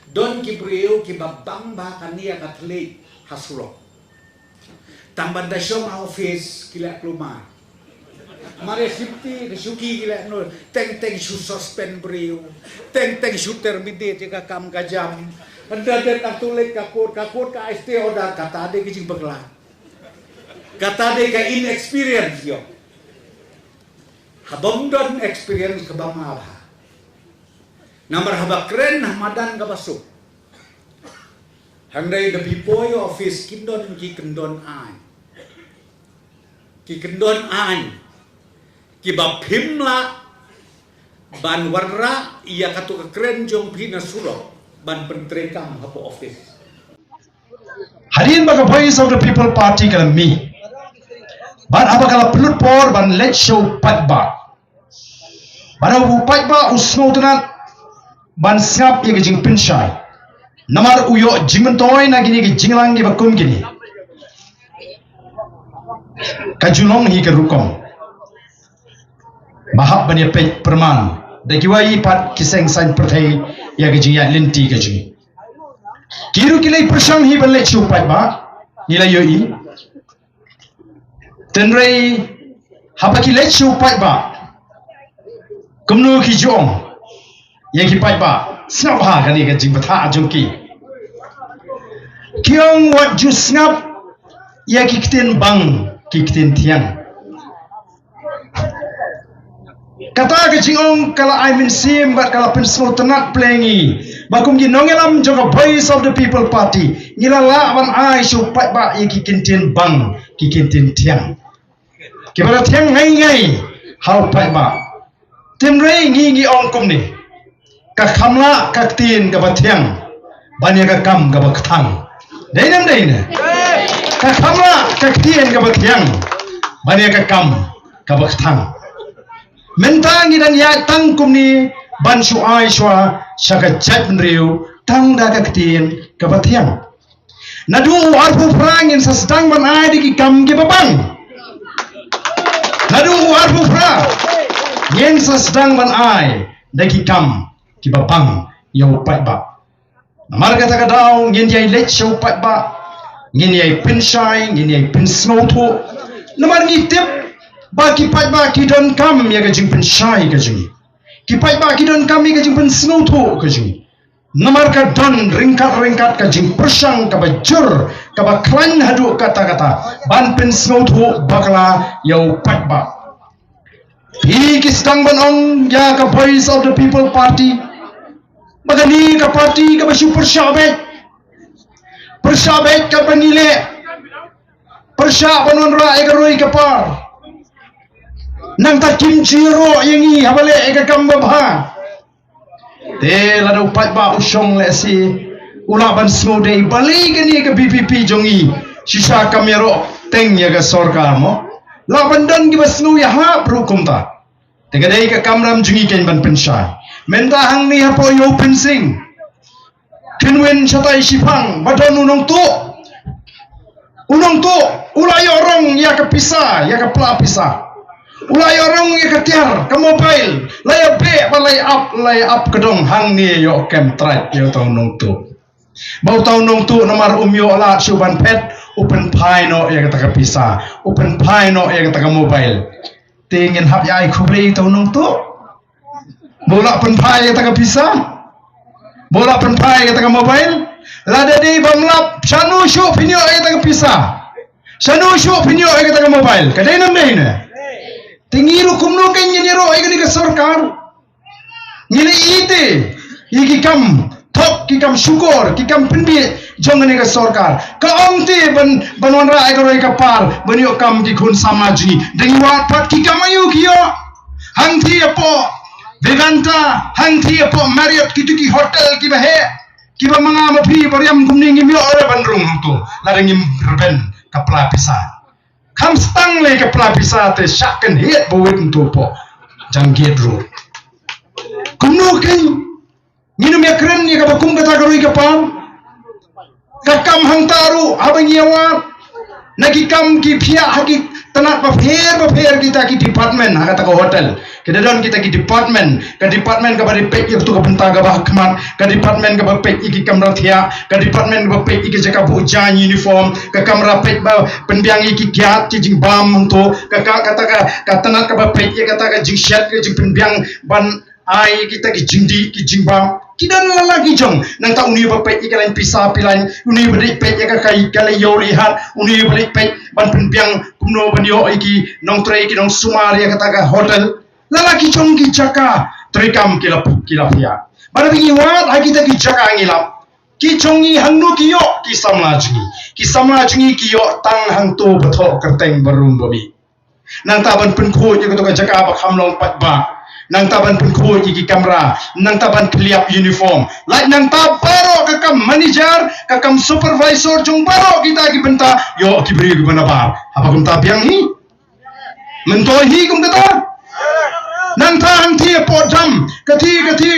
Don kibriu kibabang ba kaniya katlik hasro. Tambah dasyong office kila kluma. Mare sipti kesuki kila no teng suspend briu. Teng shooter terminate jika kam kajam. Anda tak tulik kakut ka ST order kata ade kicing begla. Kata ade ka inexperience yo. Habang don experience kabama ba. Namar habak keren hamadan kabasuk. Handai the pipoy office kindon ki kendon ai. Ki kendon ai. Ki bapimla ban warra ia katu keren jong pina suro ban pentrekam hapo office. Harian baga Voice of the People Party kala mi. Ban abakala pelut por ban let show patba. Ban patba usno tenan ban siap ye jing pinshai. Namar uyo jingmentoy na gini jinglang gi bakum gini. Kajunong hi ke rukom. Mahap bani pe perman. Dakiwai pat kiseng sain perthai ya gi ya linti ke jing. Kiru kilai persang hi ban let show patba. Nilai yoi. Tenrei hapaki let show patba. Kumnu ki jong. Yang ki patba. Snap ha kani ka jing batha jongki. Kiong wat ju snap ya ki kiten bang ki kiten tiang. Kata ke jingong kala I mean sim bat kala penslo tenat plengi. Bakum gi nongelam joga Voice of the People Party. Ngila la ban ai su patba ya ki kiten bang ki kiten tiang. Ki bara tiang ngai hau patba. Timrei ngi ong kum ni. Ka khamla ka tin ka bathiang banya ka kam ka baktang dainam daina ka khamla ka tin ka bathiang banya ka kam ka baktang mentang idan ya tang kumni ban su ai swa saka jat riu tang da ka tin ka bathiang nadu arfu frang in sasdang ban ai di kam ki babang nadu arfu fra yen sasdang ban ai da ki kam ki babang yau pat ba namar kata kadau ngin yai let show pat ba ngin yai pin shine ngin yai pin snow to namar ngi tip ba ki pat ba ki don kam ya ga jing pin shine ga jing ki pat ba ki don kam ya ga jing pin snow to ga jing namar ka don ringkat ka jing persang ka bajur ka ba klan hadu kata ban pin snow to bakla yau pat ba hi kisdang banong ya ka Voice of the People Party. Magani ka party ka ba super syabet. Persyabet ka panile. Persya banon ra e garoi ka par. Nang ta kimchiro yangi habale e ka kambabha. Te lado pat ba usong le si ula ban smode balik ni ka BPP jongi. Sisa kamero teng ya ka sarkar mo. Laban dan ki basnu ya ha brukum ta. Tegadai ka kamram jungi ken ban pensai. Menta hang ni hapo yo pensing. Kinwen satai sipang badan unong tu. Unong tu ulai orang ya ka pisa ya ka pla pisa. Ulai orang ya ka tiar ka mobile. Lay be lay up kedong hang ni yo kem trai yo tau nong tu. Bau tau nong tu nomor umyo ala suban pet open pie no ya ka taka pisa. Open pie no ya ka taka mobile. Tingin hap ya kubri tau nong tu. Bola penpai kata bisa, bola penpai kata mobile. Lada di bamlap sanu show pinyo kata bisa, sanu show pinyo kata mobile. Kadai nam deh ne. Tingiru kumno kan nyiro ay gani ka sarkar. Nyili ite, iki kam top ki kam syukur ki kam pinbi jong ni ka sarkar. Ka ongti banwan ra ay ka roy ka par banyo kam ki kun samaji. Dengi wat pat ki kam ayu kiyo. Hangti apo Vivanta hangti apo Marriott kitu ki hotel ki bahe ki ba mga mapi bariam kumning ngimyo ora bandrung to larangim reben kapla pisa kam stang le kapla pisa te shaken het bowit to po janggedro kumno ken minum ya keren ni ka bakum kata garoi kapam kakam hang taru abang yawa nagikam ki pia haki Tanat bapher kita ki department kata ke hotel. Kita don kita ki department ka bari pek itu ka benta ka bahkmat ka department ka bapek iki kamera thia ka department ka bapek iki jaka bujan uniform ka kamera pek ba penbiang iki kiat ki jing bam to ka kata ka tanat ka bapek iki kata ka jing shat ki jing penbiang ban ai kita ki jingdi ki jing bam kidan lagi jong nang ta uni bapek iki lain pisah pilan uni bari pek ka kai kala yo lihat uni bari pek ban penbiang kumno ban yo iki nong tray iki nong sumaria kata ka hotel lalaki jong ki jaka trikam kilap ya bara bingi wat kita ki jaka ngilap ki jongi hangnu ki yo ki samlajngi ki yo tang hang tu bathok kerteng barum babi nang taban penko je to ka jaka ba khamlong pat ba nang taban penko ki kamera nang taban kliap uniform lai nang tabaro ka kam manager ka kam supervisor jong baro kita ki benta yo ki beri ku banabar apa kum tabiang hi mentohi kum kata nang tahan ti podam kati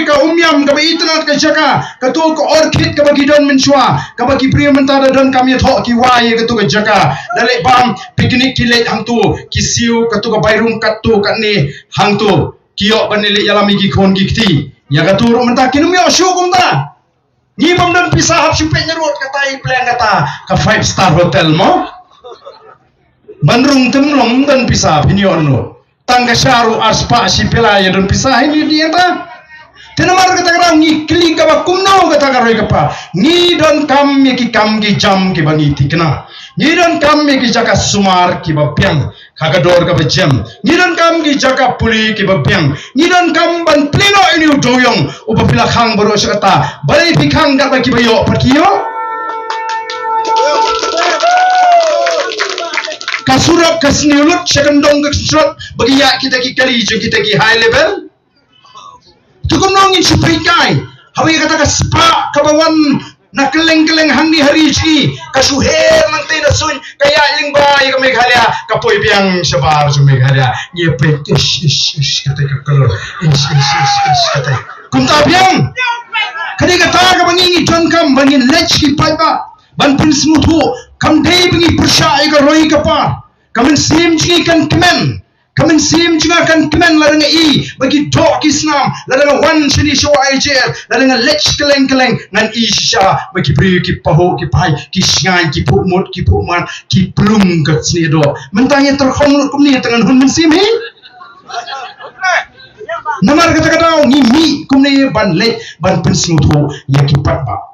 ka umyam ka itnat ka jaka ka tu ka orchid ka bagi don mensua ka bagi pria mentara don kami thok ki wai ka tu ka jaka dale bam piknik kilet hang tu ki siu ka tu ka bairum kat tu ka ni hang tu kiok banili yalami ki khon ki kti ya ka tu ro menta kinum yo shu kum ta ni bam dan pisah hap sipe nyerot kata i plan kata ka 5-star hotel mo bandrung temlong dan pisah pinyon no tangga syaru aspa si pelaya don pisah ini dia ta tenamar kata kara ngi kli ka bakumno kata kara ka ni don kam ki jam ki bangiti kena ni don kam ki jaka sumar ki bapiang kagador ka bejam ni don kam ki jaka puli ki bapiang ni don kam ban pleno ini doyong upapila khang baro kata bari pikhang ka ki bayo perkiyo kasurap kasniulut sekendong kesurat bagi ya kita ki kali je kita ki high level cukup nongin suprikai hawi kata ka spa kabawan na keleng hang ni hari ji kasuher nang te na sun kaya lingbai ka Meghalaya kapoy biang sabar sa Meghalaya ye practice kata ka color kata kunta biang kadi kata ka bangi jon kam bangin lech ki paiba ban pin smutu kam dei bangi persya ka roi ka pa kamen sim ji kan kemen larang i bagi dok islam larang wan sini show ijer larang lech keleng ngan i sha bagi pri ki paho ki pai ki sngan ki pumut ki puman ki plum kat sini do mentanya terkhong kum ni tangan hun sim hi namar kata-kata ni mi kum ni ban lech ban pin smutu ya ki pat ba